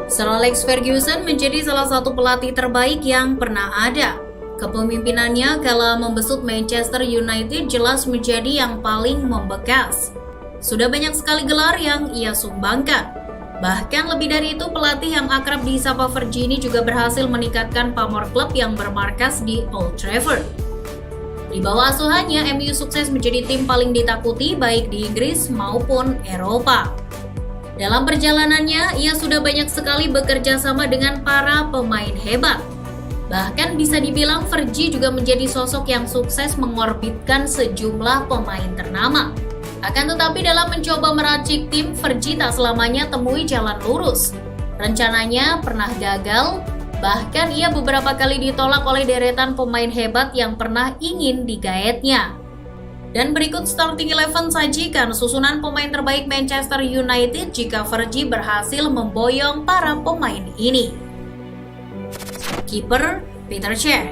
Sir Alex Ferguson menjadi salah satu pelatih terbaik yang pernah ada. Kepemimpinannya kala membesut Manchester United jelas menjadi yang paling membekas. Sudah banyak sekali gelar yang ia sumbangkan. Bahkan lebih dari itu, pelatih yang akrab disapa Fergie ini juga berhasil meningkatkan pamor klub yang bermarkas di Old Trafford. Di bawah asuhannya, MU sukses menjadi tim paling ditakuti baik di Inggris maupun Eropa. Dalam perjalanannya, ia sudah banyak sekali bekerja sama dengan para pemain hebat. Bahkan bisa dibilang Fergie juga menjadi sosok yang sukses mengorbitkan sejumlah pemain ternama. Akan tetapi dalam mencoba meracik tim, Fergie tak selamanya temui jalan lurus. Rencananya pernah gagal, bahkan ia beberapa kali ditolak oleh deretan pemain hebat yang pernah ingin digaetnya. Dan berikut starting 11 sajikan susunan pemain terbaik Manchester United jika Fergie berhasil memboyong para pemain ini. Kiper Peter Cech.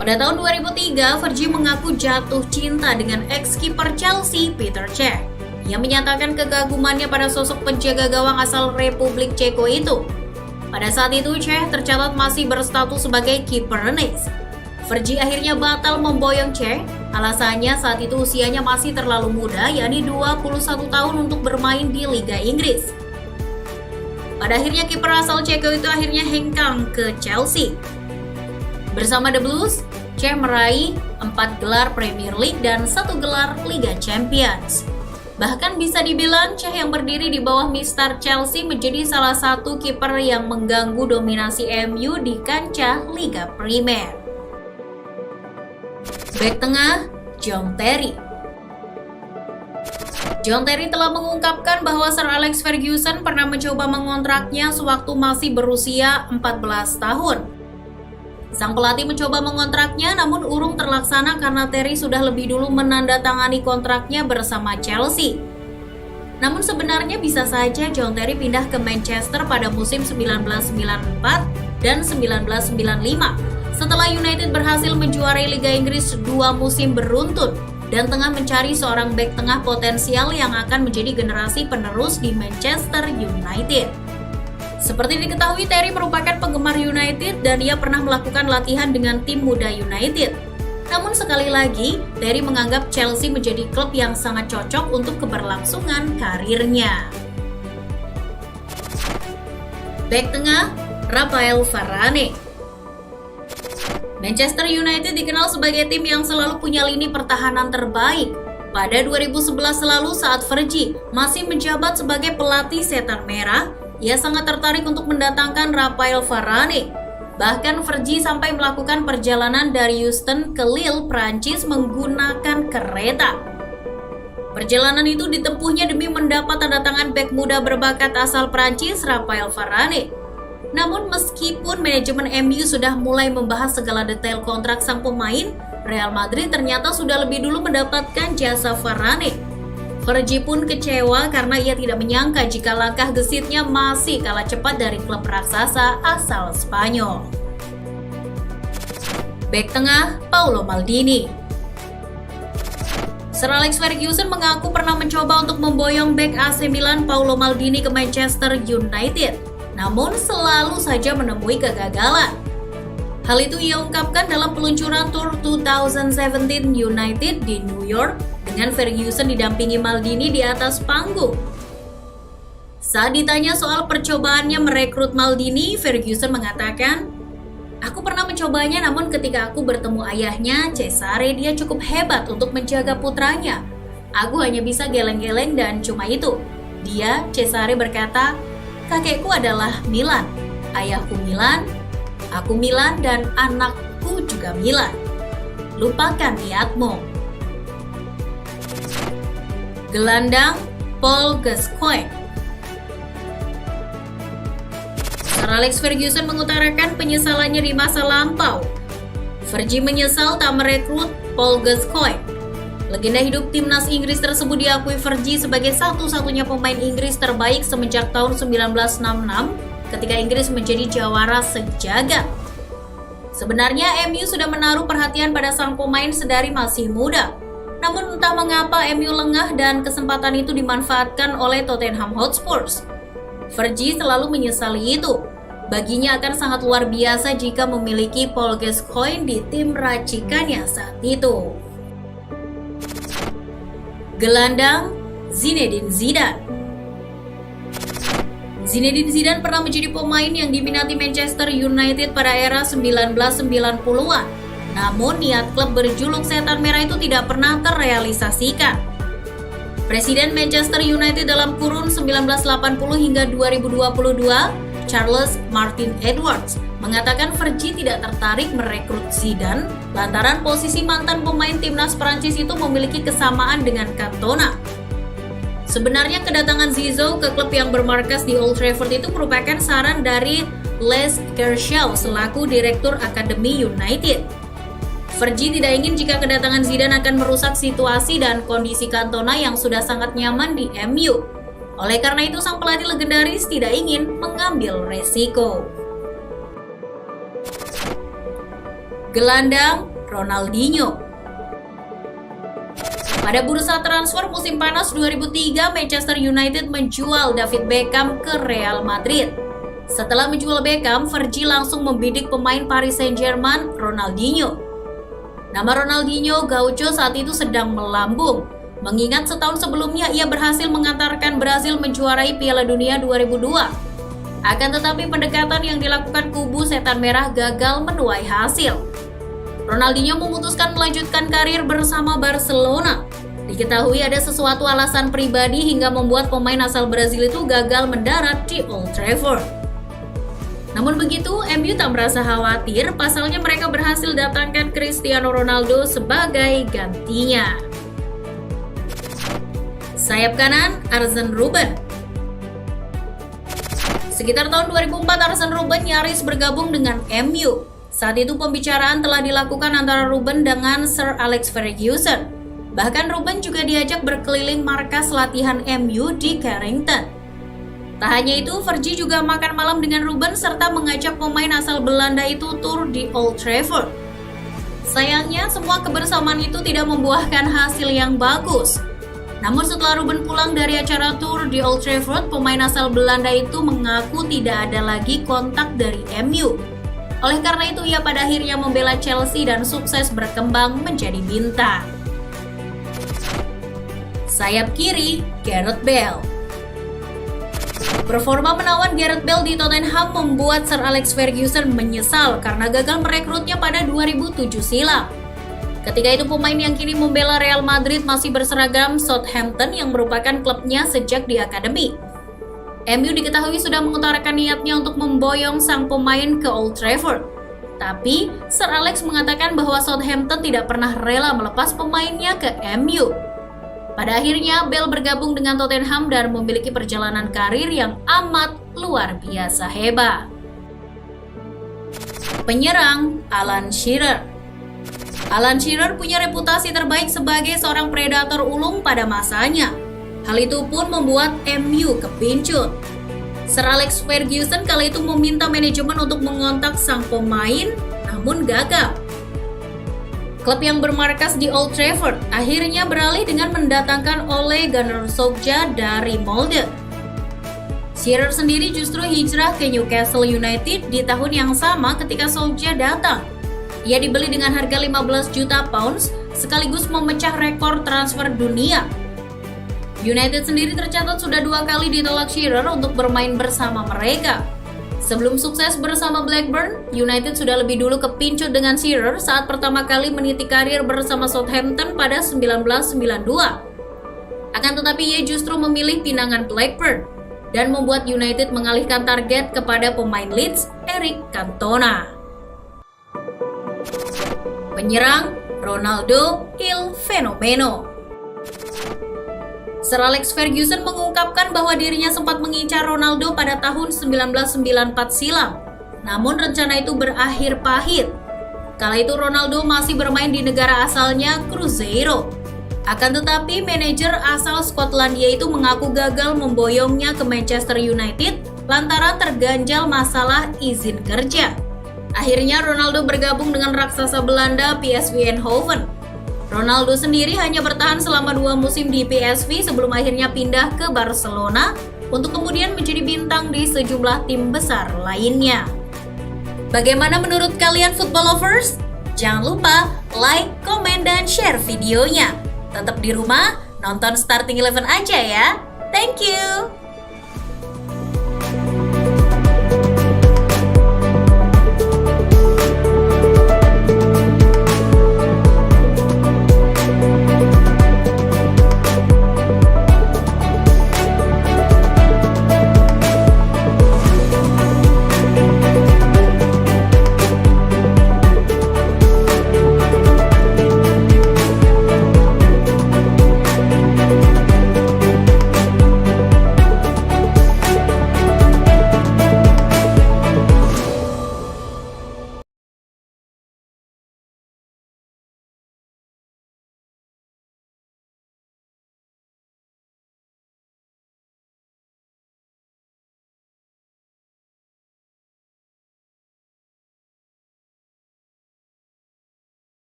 Pada tahun 2003, Fergie mengaku jatuh cinta dengan ex-kiper Chelsea, Peter Cech. Ia menyatakan kegagumannya pada sosok penjaga gawang asal Republik Ceko itu. Pada saat itu, Cech tercatat masih berstatus sebagai kiper Rennes. Fergie akhirnya batal memboyong Cech, alasannya saat itu usianya masih terlalu muda, yakni 21 tahun untuk bermain di Liga Inggris. Pada akhirnya kiper asal Ceko itu akhirnya hengkang ke Chelsea. Bersama The Blues, Cech meraih 4 gelar Premier League dan 1 gelar Liga Champions. Bahkan bisa dibilang Cech yang berdiri di bawah Mister Chelsea menjadi salah satu kiper yang mengganggu dominasi MU di kancah Liga Primer. Bek tengah, John Terry. John Terry telah mengungkapkan bahwa Sir Alex Ferguson pernah mencoba mengontraknya sewaktu masih berusia 14 tahun. Sang pelatih mencoba mengontraknya, namun urung terlaksana karena Terry sudah lebih dulu menandatangani kontraknya bersama Chelsea. Namun sebenarnya bisa saja John Terry pindah ke Manchester pada musim 1994 dan 1995 setelah United berhasil menjuarai Liga Inggris 2 musim beruntun dan tengah mencari seorang bek tengah potensial yang akan menjadi generasi penerus di Manchester United. Seperti diketahui, Terry merupakan penggemar United dan ia pernah melakukan latihan dengan tim muda United. Namun sekali lagi, Terry menganggap Chelsea menjadi klub yang sangat cocok untuk keberlangsungan karirnya. Bek tengah, Raphael Varane. Manchester United dikenal sebagai tim yang selalu punya lini pertahanan terbaik. Pada 2011 lalu saat Fergie masih menjabat sebagai pelatih Setan Merah, ia sangat tertarik untuk mendatangkan Raphael Varane. Bahkan Fergie sampai melakukan perjalanan dari Houston ke Lille, Prancis menggunakan kereta. Perjalanan itu ditempuhnya demi mendapat tanda tangan bek muda berbakat asal Prancis, Raphael Varane. Namun meskipun manajemen MU sudah mulai membahas segala detail kontrak sang pemain, Real Madrid ternyata sudah lebih dulu mendapatkan jasa Varane. Fergie pun kecewa karena ia tidak menyangka jika langkah gesitnya masih kalah cepat dari klub raksasa asal Spanyol. Bek tengah, Paolo Maldini. Sir Alex Ferguson mengaku pernah mencoba untuk memboyong bek AC Milan Paolo Maldini ke Manchester United, namun selalu saja menemui kegagalan. Hal itu ia ungkapkan dalam peluncuran Tour 2017 United di New York dengan Ferguson didampingi Maldini di atas panggung. Saat ditanya soal percobaannya merekrut Maldini, Ferguson mengatakan, "Aku pernah mencobanya, namun ketika aku bertemu ayahnya, Cesare, dia cukup hebat untuk menjaga putranya. Aku hanya bisa geleng-geleng dan cuma itu." Dia, Cesare, berkata, "Kakekku adalah Milan, ayahku Milan, aku Milan, dan anakku juga Milan. Lupakan niatmu." Gelandang, Paul Gascoigne. Sir Alex Ferguson mengutarakan penyesalannya di masa lampau. Fergie menyesal tak merekrut Paul Gascoigne. Legenda hidup timnas Inggris tersebut diakui Fergie sebagai satu-satunya pemain Inggris terbaik semenjak tahun 1966 ketika Inggris menjadi jawara sejagat. Sebenarnya MU sudah menaruh perhatian pada sang pemain sedari masih muda. Namun entah mengapa MU lengah dan kesempatan itu dimanfaatkan oleh Tottenham Hotspur. Fergie selalu menyesali itu. Baginya akan sangat luar biasa jika memiliki Paul Gascoigne di tim racikannya saat itu. Gelandang Zinedine Zidane. Zinedine Zidane pernah menjadi pemain yang diminati Manchester United pada era 1990-an. Namun niat klub berjuluk Setan Merah itu tidak pernah terrealisasikan. Presiden Manchester United dalam kurun 1980 hingga 2022, Charles Martin Edwards, mengatakan Fergie tidak tertarik merekrut Zidane lantaran posisi mantan pemain timnas Prancis itu memiliki kesamaan dengan Cantona. Sebenarnya kedatangan Zizou ke klub yang bermarkas di Old Trafford itu merupakan saran dari Les Kershaw selaku Direktur Akademi United. Fergie tidak ingin jika kedatangan Zidane akan merusak situasi dan kondisi Cantona yang sudah sangat nyaman di MU. Oleh karena itu, sang pelatih legendaris tidak ingin mengambil resiko. Gelandang Ronaldinho. Pada bursa transfer musim panas 2003, Manchester United menjual David Beckham ke Real Madrid. Setelah menjual Beckham, Fergie langsung membidik pemain Paris Saint-Germain, Ronaldinho. Nama Ronaldinho Gaucho saat itu sedang melambung, mengingat setahun sebelumnya ia berhasil mengantarkan Brazil menjuarai Piala Dunia 2002. Akan tetapi pendekatan yang dilakukan kubu Setan Merah gagal menuai hasil. Ronaldinho memutuskan melanjutkan karir bersama Barcelona. Diketahui ada sesuatu alasan pribadi hingga membuat pemain asal Brazil itu gagal mendarat di Old Trafford. Namun begitu, MU tak merasa khawatir, pasalnya mereka berhasil datangkan Cristiano Ronaldo sebagai gantinya. Sayap kanan, Arsene Robben. Sekitar tahun 2004, Arsene Robben nyaris bergabung dengan MU. Saat itu pembicaraan telah dilakukan antara Robben dengan Sir Alex Ferguson. Bahkan Robben juga diajak berkeliling markas latihan MU di Carrington. Tak hanya itu, Fergie juga makan malam dengan Robben serta mengajak pemain asal Belanda itu tur di Old Trafford. Sayangnya, semua kebersamaan itu tidak membuahkan hasil yang bagus. Namun setelah Robben pulang dari acara tur di Old Trafford, pemain asal Belanda itu mengaku tidak ada lagi kontak dari MU. Oleh karena itu, ia pada akhirnya membela Chelsea dan sukses berkembang menjadi bintang. Sayap kiri, Gareth Bale. Performa menawan Gareth Bale di Tottenham membuat Sir Alex Ferguson menyesal karena gagal merekrutnya pada 2007 silam. Ketika itu pemain yang kini membela Real Madrid masih berseragam Southampton yang merupakan klubnya sejak di akademi. MU diketahui sudah mengutarakan niatnya untuk memboyong sang pemain ke Old Trafford. Tapi Sir Alex mengatakan bahwa Southampton tidak pernah rela melepas pemainnya ke MU. Pada akhirnya, Bale bergabung dengan Tottenham dan memiliki perjalanan karir yang amat luar biasa hebat. Penyerang Alan Shearer. Alan Shearer punya reputasi terbaik sebagai seorang predator ulung pada masanya. Hal itu pun membuat MU kepincut. Sir Alex Ferguson kala itu meminta manajemen untuk mengontak sang pemain, namun gagal. Klub yang bermarkas di Old Trafford akhirnya beralih dengan mendatangkan Ole Gunnar Solskjaer dari Molde. Shearer sendiri justru hijrah ke Newcastle United di tahun yang sama ketika Solskjaer datang. Ia dibeli dengan harga 15 juta pounds sekaligus memecah rekor transfer dunia. United sendiri tercatat sudah 2 kali ditolak Shearer untuk bermain bersama mereka. Sebelum sukses bersama Blackburn, United sudah lebih dulu kepincut dengan Shearer saat pertama kali meniti karir bersama Southampton pada 1992. Akan tetapi ia justru memilih pinangan Blackburn dan membuat United mengalihkan target kepada pemain Leeds, Eric Cantona. Penyerang Ronaldo Il Fenomeno. Sir Alex Ferguson mengungkapkan bahwa dirinya sempat mengincar Ronaldo pada tahun 1994 silam. Namun rencana itu berakhir pahit. Kala itu Ronaldo masih bermain di negara asalnya, Cruzeiro. Akan tetapi manajer asal Skotlandia itu mengaku gagal memboyongnya ke Manchester United lantaran terganjal masalah izin kerja. Akhirnya Ronaldo bergabung dengan raksasa Belanda PSV Eindhoven. Ronaldo sendiri hanya bertahan selama 2 musim di PSV sebelum akhirnya pindah ke Barcelona untuk kemudian menjadi bintang di sejumlah tim besar lainnya. Bagaimana menurut kalian football lovers? Jangan lupa like, komen, dan share videonya. Tetap di rumah, nonton Starting Eleven aja ya. Thank you!